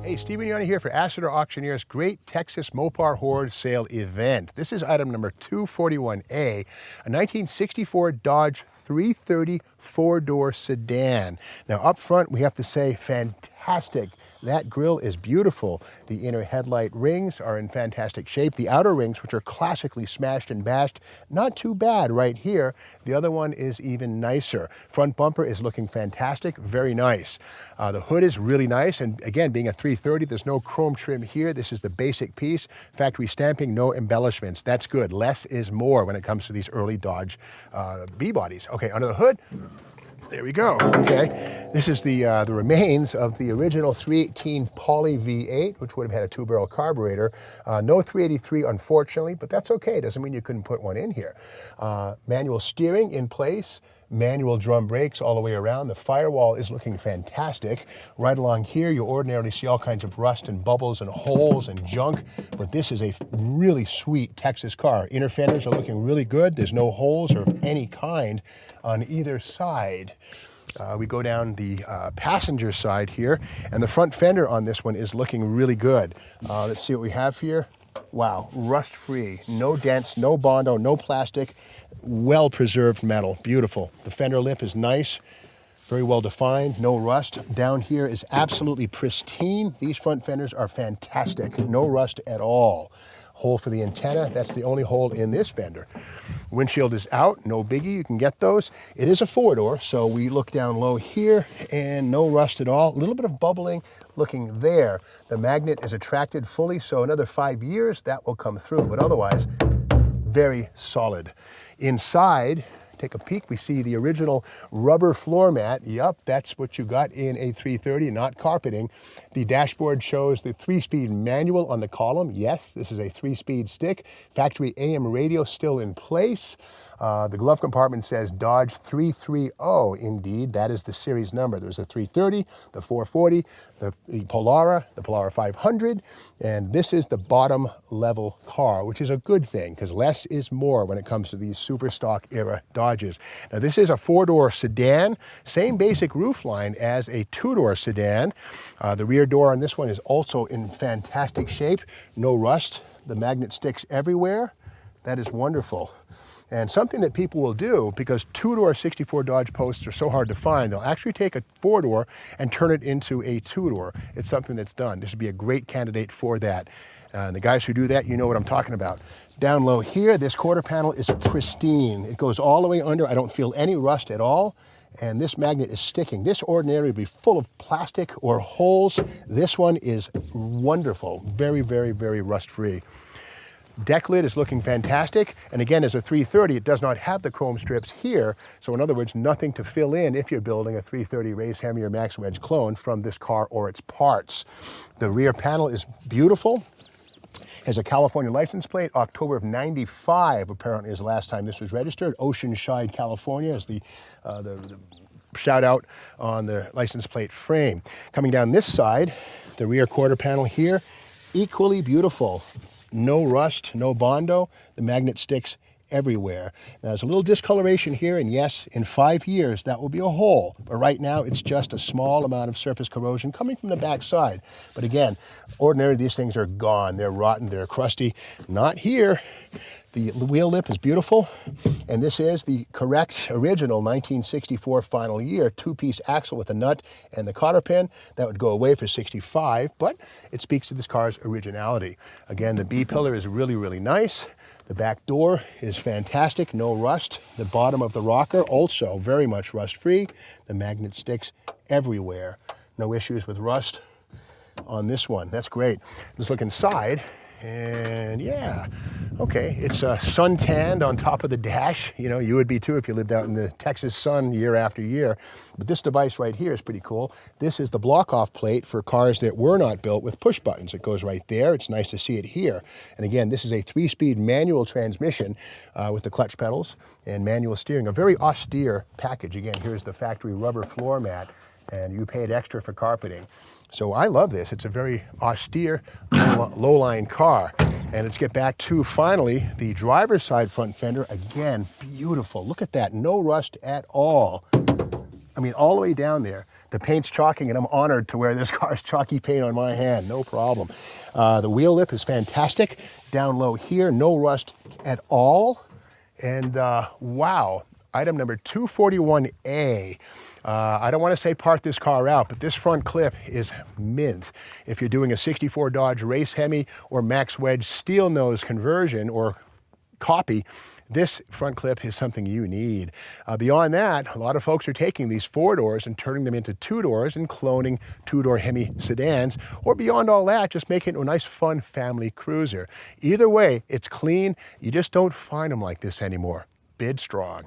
Hey, Stephen Yanni here for Astor Auctioneer's Great Texas Mopar Horde Sale Event. This is item number 241A, a 1964 Dodge 330 four-door sedan. Now up front we have to say fantastic. That grille is beautiful. The inner headlight rings are in fantastic shape. The outer rings, which are classically smashed and bashed, not too bad right here. The other one is even nicer. Front bumper is looking fantastic, very nice. The hood is really nice, and again, being a 330, there's no chrome trim here. This is the basic piece. Factory stamping, no embellishments. That's good. Less is more when it comes to these early Dodge B-bodies. Okay, under the hood, there we go. Okay, this is the remains of the original 318 Poly V8, which would have had a two-barrel carburetor. No 383, unfortunately, but that's okay. Doesn't mean you couldn't put one in here. Manual steering in place. Manual drum brakes all the way around. The firewall is looking fantastic. Right along here, you ordinarily see all kinds of rust and bubbles and holes and junk, but this is a really sweet Texas car. Inner fenders are looking really good. There's no holes of any kind on either side. We go down the passenger side here, and the front fender on this one is looking really good. Let's see what we have here. Wow, rust-free, no dents, no Bondo, no plastic, well-preserved metal, beautiful. The fender lip is nice, very well defined, no rust. Down here is absolutely pristine. These front fenders are fantastic, no rust at all. Hole for the antenna, that's the only hole in this fender. Windshield is out, no biggie, you can get those. It is a four-door, so we look down low here and no rust at all. A little bit of bubbling looking there. The magnet is attracted fully, so another 5 years that will come through, but otherwise, very solid. Inside, take a peek, we see the original rubber floor mat. Yup, that's what you got in a 330, not carpeting. The dashboard shows the 3-speed manual on the column. Yes, this is a 3-speed stick. Factory AM radio still in place. The glove compartment says Dodge 330. Indeed, that is the series number. There's a 330, the 440, the Polara, the Polara 500, and this is the bottom level car, which is a good thing because less is more when it comes to these super stock era Dodges. Now this is a four-door sedan, same basic roofline as a two-door sedan. The rear door on this one is also in fantastic shape, no rust. The magnet sticks everywhere. That is wonderful. And something that people will do, because two-door 64 Dodge posts are so hard to find, they'll actually take a four-door and turn it into a two-door. It's something that's done. This would be a great candidate for that. And the guys who do that, you know what I'm talking about. Down low here, this quarter panel is pristine. It goes all the way under. I don't feel any rust at all. And this magnet is sticking. This ordinarily would be full of plastic or holes. This one is wonderful. Very, very, very rust-free. Deck lid is looking fantastic, and again, as a 330, it does not have the chrome strips here, so in other words, nothing to fill in if you're building a 330 Race Hemi or Max Wedge clone from this car or its parts. The rear panel is beautiful. Has a California license plate. October of '95 apparently is the last time this was registered. Oceanside, California is the shout out on the license plate frame. Coming down this side, the rear quarter panel here, equally beautiful. No rust, no Bondo. The magnet sticks everywhere. Now, there's a little discoloration here, and yes, in 5 years, that will be a hole. But right now, it's just a small amount of surface corrosion coming from the back side. But again, ordinarily, these things are gone. They're rotten, they're crusty. Not here. The wheel lip is beautiful, and this is the correct original 1964 final year two-piece axle with a nut and the cotter pin. That would go away for 65, but it speaks to this car's originality. Again, the B-pillar is really, really nice. The back door is fantastic, no rust. The bottom of the rocker also very much rust-free. The magnet sticks everywhere. No issues with rust on this one. That's great. Let's look inside. And yeah, okay, it's sun-tanned on top of the dash. You know, you would be too if you lived out in the Texas sun year after year. But this device right here is pretty cool. This is the block-off plate for cars that were not built with push buttons. It goes right there. It's nice to see it here. And again, this is a 3-speed manual transmission with the clutch pedals and manual steering. A very austere package. Again, here's the factory rubber floor mat, and you paid extra for carpeting. So I love this. It's a very austere, low-line car. And let's get back to, finally, the driver's side front fender. Again, beautiful. Look at that. No rust at all. I mean, all the way down there. The paint's chalking, and I'm honored to wear this car's chalky paint on my hand, no problem. The wheel lip is fantastic. Down low here, no rust at all. And wow, item number 241A. I don't want to say part this car out, but this front clip is mint. If you're doing a 64 Dodge Race Hemi or Max Wedge steel nose conversion or copy, this front clip is something you need. Beyond that, a lot of folks are taking these 4-doors and turning them into 2-doors and cloning 2-door Hemi sedans, or beyond all that, just making it a nice, fun family cruiser. Either way, it's clean. You just don't find them like this anymore. Bid strong.